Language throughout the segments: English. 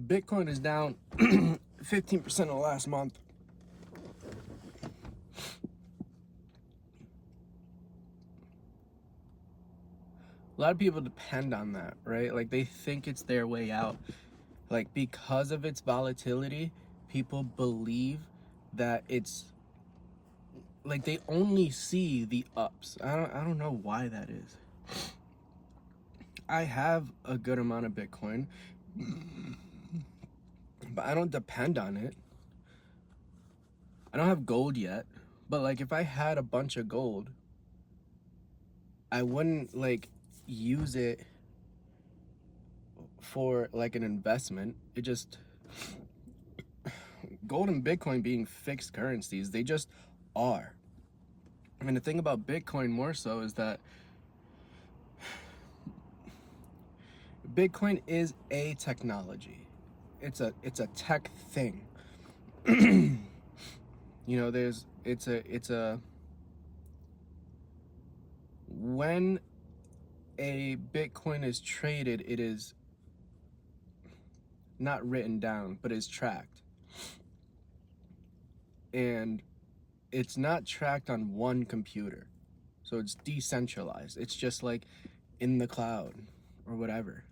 Bitcoin is down 15% in the last month. A lot of people depend on that, right? Like they think it's their way out. Like because of its volatility, people believe that it's like they only see the ups. I don't know why that is. I have a good amount of Bitcoin, but I don't depend on it. I don't have gold yet, but like if I had a bunch of gold, I wouldn't like use it for like an investment. It just gold and Bitcoin being fixed currencies, they just are. I mean, the thing about Bitcoin more so is that Bitcoin is a technology. It's a tech thing. You know, it's a when a Bitcoin is traded, it is not written down, but is tracked. And it's not tracked on one computer. So it's decentralized. It's just like in the cloud or whatever.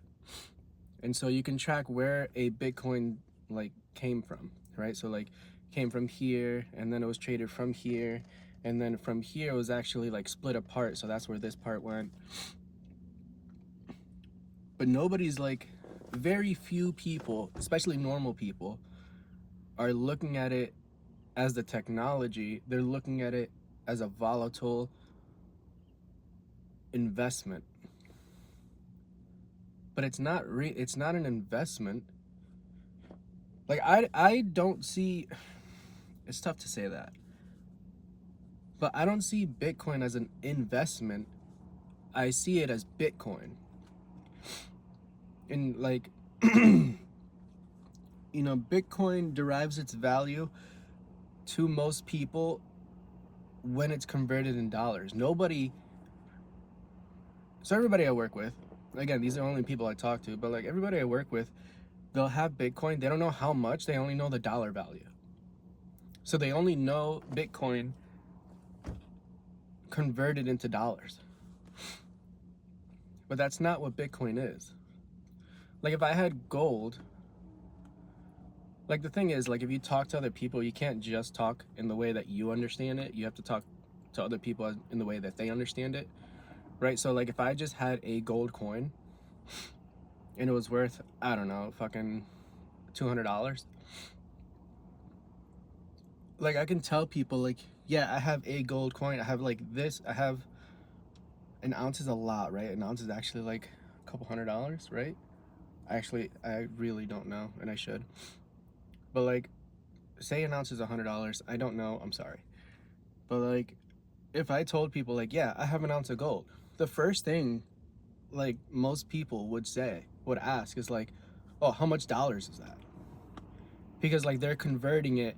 And so you can track where a Bitcoin like came from, right? So like came from here and then it was traded from here and then from here it was actually like split apart, so that's where this part went. But nobody's like, very few people, especially normal people, are looking at it as the technology. They're looking at it as a volatile investment. But it's not an investment. Like I don't see, it's tough to say that. But I don't see Bitcoin as an investment. I see it as Bitcoin. And like you know, Bitcoin derives its value to most people when it's converted in dollars. So everybody I work with, again, these are only people I talk to, but like everybody I work with, they'll have Bitcoin. They don't know how much, they only know the dollar value. So they only know Bitcoin converted into dollars. But that's not what Bitcoin is. Like if I had gold, like the thing is, like if you talk to other people, you can't just talk in the way that you understand it. You have to talk to other people in the way that they understand it, right? So like if I just had a gold coin and it was worth, I don't know, fucking $200, like I can tell people like, yeah, I have a gold coin. I have like this. I have an ounce is a lot, right? An ounce is actually like a couple $100, right? I really don't know, and I should. But like, say an ounce is $100. I don't know. I'm sorry. But like, if I told people like, yeah, I have an ounce of gold, the first thing like most people would ask is like, oh, how much dollars is that? Because like they're converting it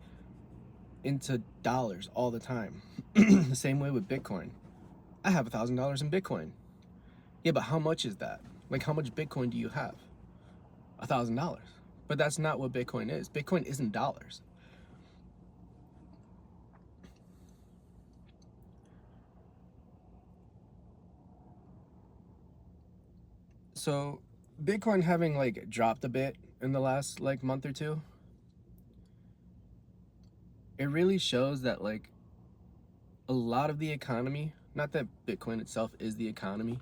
into dollars all the time. The same way with Bitcoin. I have $1,000 in Bitcoin. Yeah, but how much is that? Like, how much Bitcoin do you have? $1,000. But that's not what Bitcoin is. Bitcoin isn't dollars. So, Bitcoin having like dropped a bit in the last like month or two, it really shows that like a lot of the economy, not that Bitcoin itself is the economy,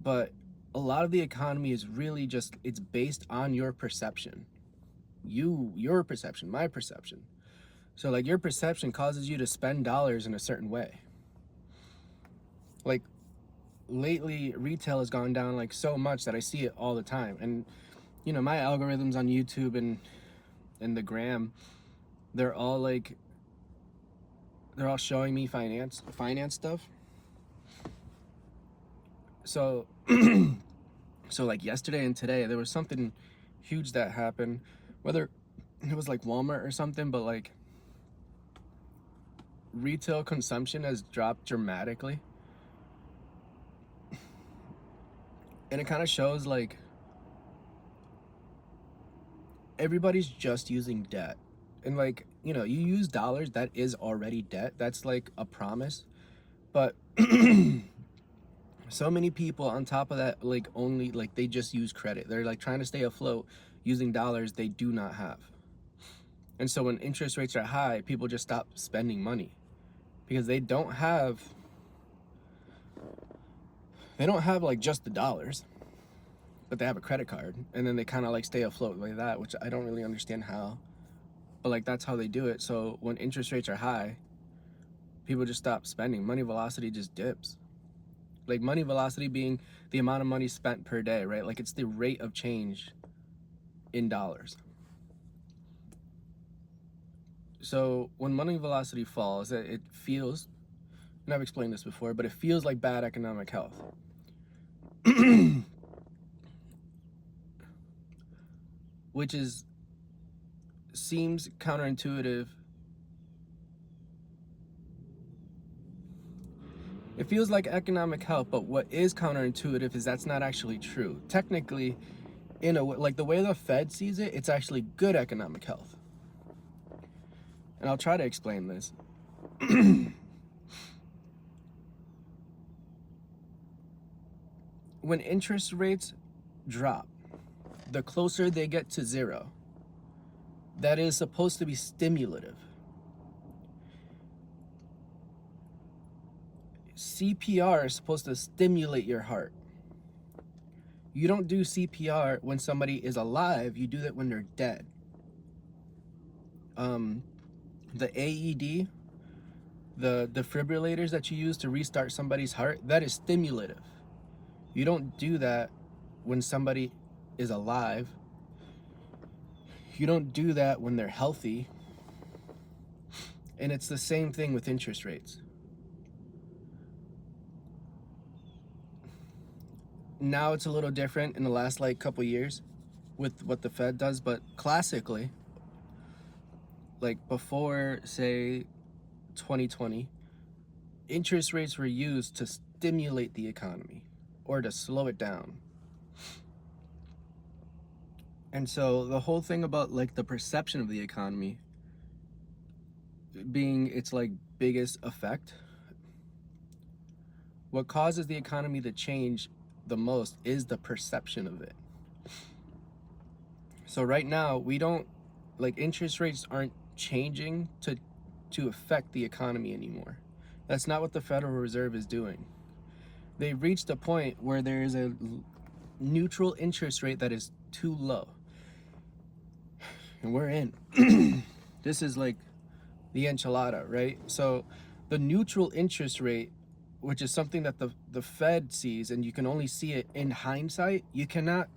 but a lot of the economy is really just, it's based on your perception. Your perception, my perception. So like your perception causes you to spend dollars in a certain way. Like lately retail has gone down like so much that I see it all the time. And you know, my algorithms on YouTube and the gram, they're all like, they're all showing me finance stuff. So so like yesterday and today there was something huge that happened, whether it was like Walmart or something, but like retail consumption has dropped dramatically. And it kind of shows like everybody's just using debt. And like, you know, you use dollars, that is already debt. That's like a promise. But so many people on top of that, like only like they just use credit. They're like trying to stay afloat using dollars they do not have. And so when interest rates are high, people just stop spending money because they don't have like just the dollars, but they have a credit card, and then they kind of like stay afloat like that, which I don't really understand how, but like that's how they do it. So when interest rates are high, people just stop spending. Money velocity just dips. Like money velocity being the amount of money spent per day, right? Like it's the rate of change in dollars. So when money velocity falls, it feels, and I've explained this before, but it feels like bad economic health. Which seems counterintuitive. It feels like economic health, but what is counterintuitive is that's not actually true. Technically, in a way, like the way the Fed sees it, it's actually good economic health. And I'll try to explain this. When interest rates drop, the closer they get to zero, that is supposed to be stimulative. CPR is supposed to stimulate your heart. You don't do CPR when somebody is alive, you do that when they're dead. The AED, the defibrillators that you use to restart somebody's heart, that is stimulative. You don't do that when somebody is alive. You don't do that when they're healthy. And it's the same thing with interest rates. Now it's a little different in the last like couple years with what the Fed does, but classically, like before say 2020, interest rates were used to stimulate the economy or to slow it down. And so the whole thing about like the perception of the economy being its like biggest effect, what causes the economy to change the most is the perception of it. So right now we don't, like, interest rates aren't changing to affect the economy anymore. That's not what the Federal Reserve is doing. They've reached a point where there is a neutral interest rate that is too low. And we're in. This is like the enchilada, right? So the neutral interest rate, which is something that the Fed sees, and you can only see it in hindsight, you can't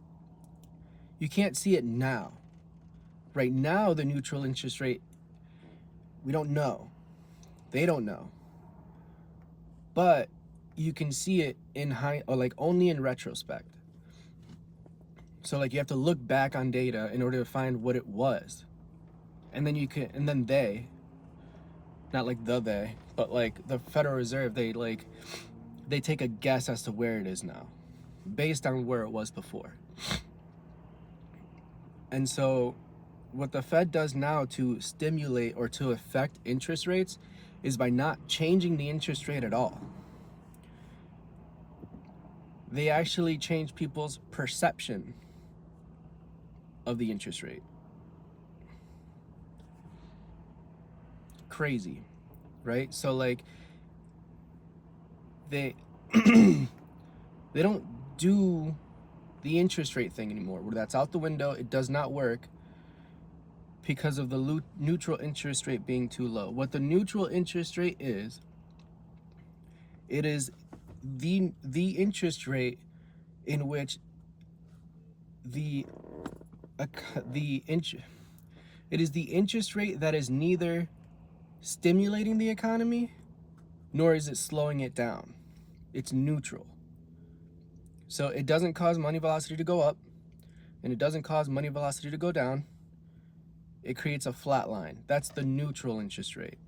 see it now. Right now, the neutral interest rate, we don't know. They don't know. But you can see it only in retrospect. So like you have to look back on data in order to find what it was. And then they, not like they, but like the Federal Reserve, they take a guess as to where it is now based on where it was before. And so what the Fed does now to stimulate or to affect interest rates is by not changing the interest rate at all. They actually change people's perception of the interest rate. Crazy, right? So like they they don't do the interest rate thing anymore. Where that's out the window. It does not work because of the neutral interest rate being too low. What the neutral interest rate is, it is the interest rate in which it is the interest rate that is neither stimulating the economy nor is it slowing it down. It's neutral. So it doesn't cause money velocity to go up and it doesn't cause money velocity to go down. It creates a flat line. That's the neutral interest rate.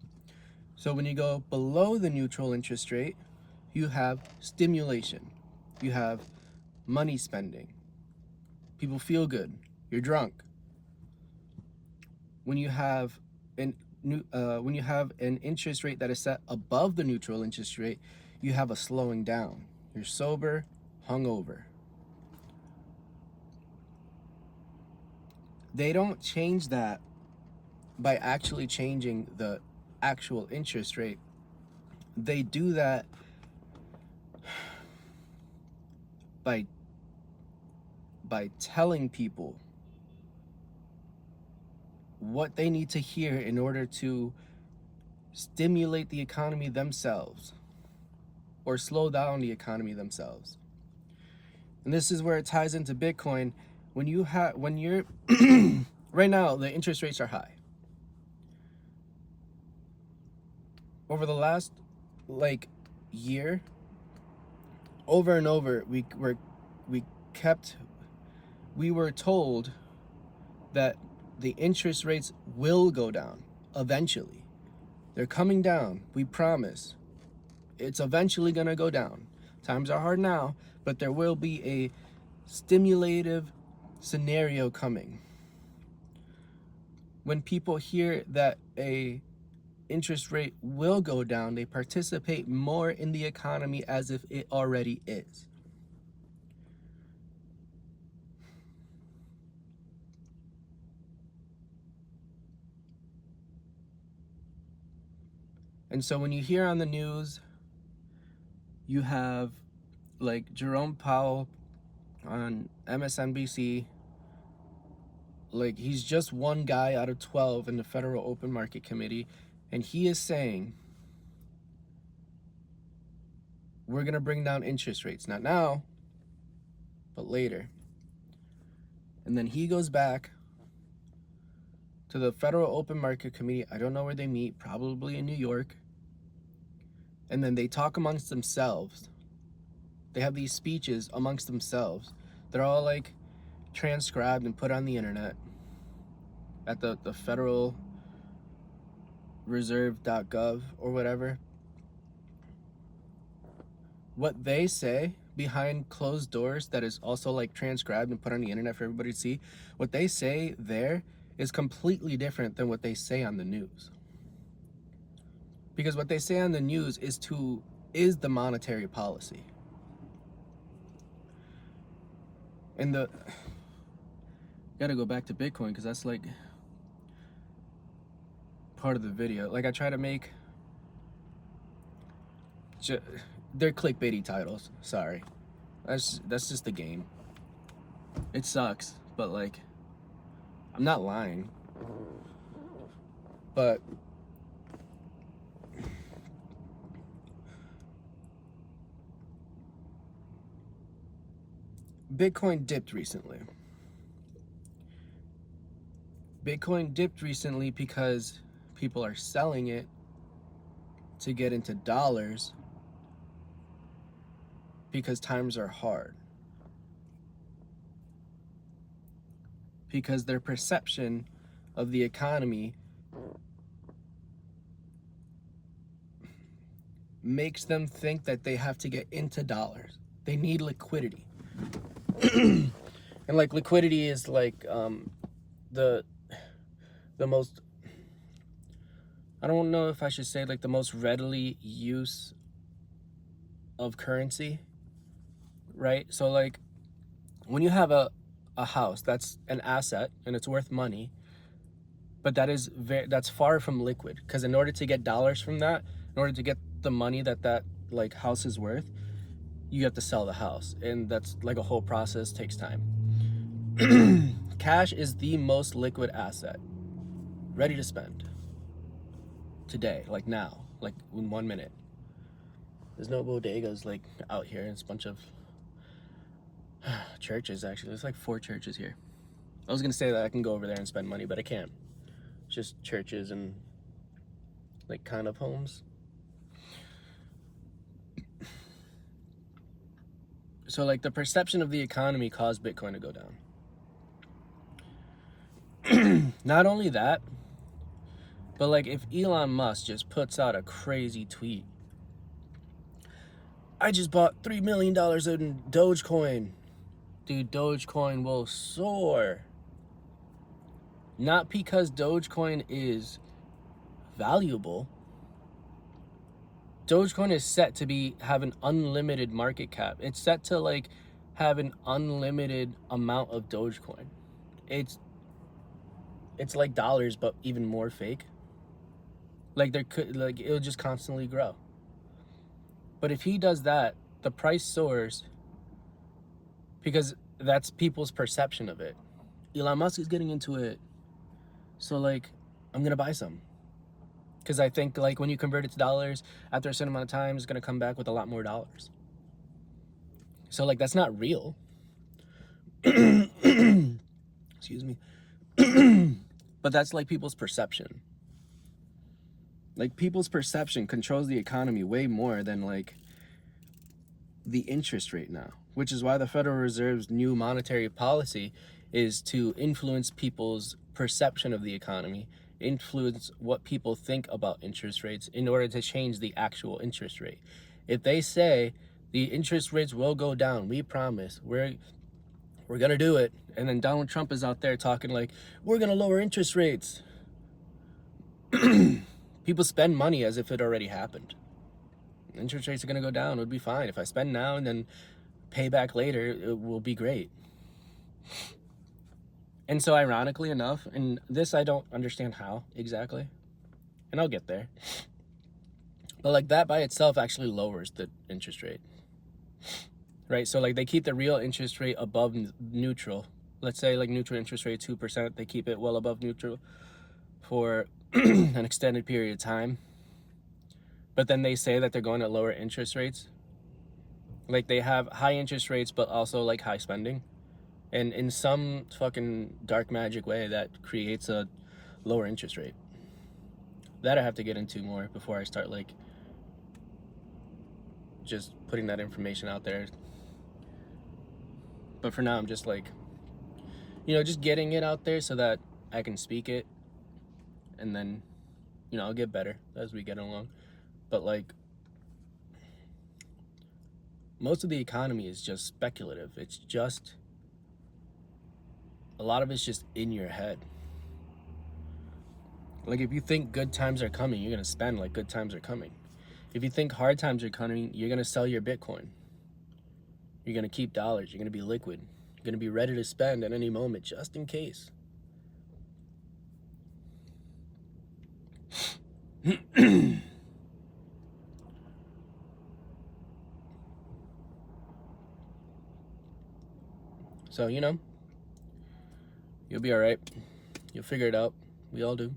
So when you go below the neutral interest rate, you have stimulation. You have money spending. People feel good. You're drunk. when you have when you have an interest rate that is set above the neutral interest rate, you have a slowing down. You're sober, hungover. They don't change that by actually changing the actual interest rate. They do that by telling people what they need to hear in order to stimulate the economy themselves or slow down the economy themselves. And this is where it ties into Bitcoin. When you're right now, the interest rates are high. Over the last year, over and over, we were told that the interest rates will go down eventually. They're coming down, we promise. It's eventually gonna go down. Times are hard now, but there will be a stimulative scenario coming. When people hear that a interest rate will go down, they participate more in the economy as if it already is. And so when you hear on the news, you have Jerome Powell on MSNBC, he's just one guy out of 12 in the Federal Open Market Committee, and he is saying, we're gonna bring down interest rates, not now, but later. And then he goes back to the Federal Open Market Committee. I don't know where they meet, probably in New York. And then they talk amongst themselves. They have these speeches amongst themselves. They're all transcribed and put on the internet at the Federal Reserve.gov or whatever. What they say behind closed doors, that is also transcribed and put on the internet for everybody to see, what they say there is completely different than what they say on the news. Because what they say on the news is the monetary policy. And gotta go back to Bitcoin because that's part of the video. I try to make they're clickbaity titles. Sorry, that's just the game. It sucks, but I'm not lying. But Bitcoin dipped recently. Bitcoin dipped recently because people are selling it to get into dollars because times are hard. Because their perception of the economy makes them think that they have to get into dollars. They need liquidity. And liquidity is the most, I don't know if I should say the most readily use of currency, right? So when you have a house, that's an asset and it's worth money, but that's far from liquid, because in order to get dollars from that, in order to get the money that house is worth, you have to sell the house, and that's a whole process, takes time. Cash is the most liquid asset, ready to spend today, now, in 1 minute. There's no bodegas out here. It's a bunch of churches, actually. There's 4 churches here. I was gonna say that I can go over there and spend money, but I can't. It's just churches and kind of homes. So the perception of the economy caused Bitcoin to go down. Not only that, but if Elon Musk just puts out a crazy tweet, I just bought $3 million in Dogecoin. Dude, Dogecoin will soar. Not because Dogecoin is valuable. Dogecoin is set to have an unlimited market cap. It's set to like have an unlimited amount of Dogecoin. It's like dollars, but even more fake. Like it'll just constantly grow. But if he does that, the price soars because that's people's perception of it. Elon Musk is getting into it, so like I'm gonna buy some. Because I think like when you convert it to dollars, after a certain amount of time, it's gonna come back with a lot more dollars. So like that's not real. Excuse me. But that's like people's perception. Like people's perception controls the economy way more than like the interest rate now, which is why the Federal Reserve's new monetary policy is to influence people's perception of the economy, influence what people think about interest rates in order to change the actual interest rate. If they say the interest rates will go down, we promise, we're gonna do it, and then Donald Trump is out there talking like, we're gonna lower interest rates. People spend money as if it already happened. Interest rates are gonna go down, it would be fine. If I spend now and then pay back later, it will be great. And so ironically enough, and this I don't understand how exactly, and I'll get there, but like that by itself actually lowers the interest rate, right? So like they keep the real interest rate above neutral. Let's say like neutral interest rate 2%, they keep it well above neutral for an extended period of time. But then they say that they're going to lower interest rates. Like they have high interest rates, but also like high spending. And in some fucking dark magic way, that creates a lower interest rate. That I have to get into more before I start like just putting that information out there. But for now, I'm just like, just getting it out there so that I can speak it. And then, I'll get better as we get along. But like, most of the economy is just speculative. It's just, a lot of it's just in your head. Like if you think good times are coming, you're gonna spend like good times are coming. If you think hard times are coming, you're gonna sell your Bitcoin. You're gonna keep dollars. You're gonna be liquid. You're gonna be ready to spend at any moment, just in case. So, you'll be all right. You'll figure it out. We all do.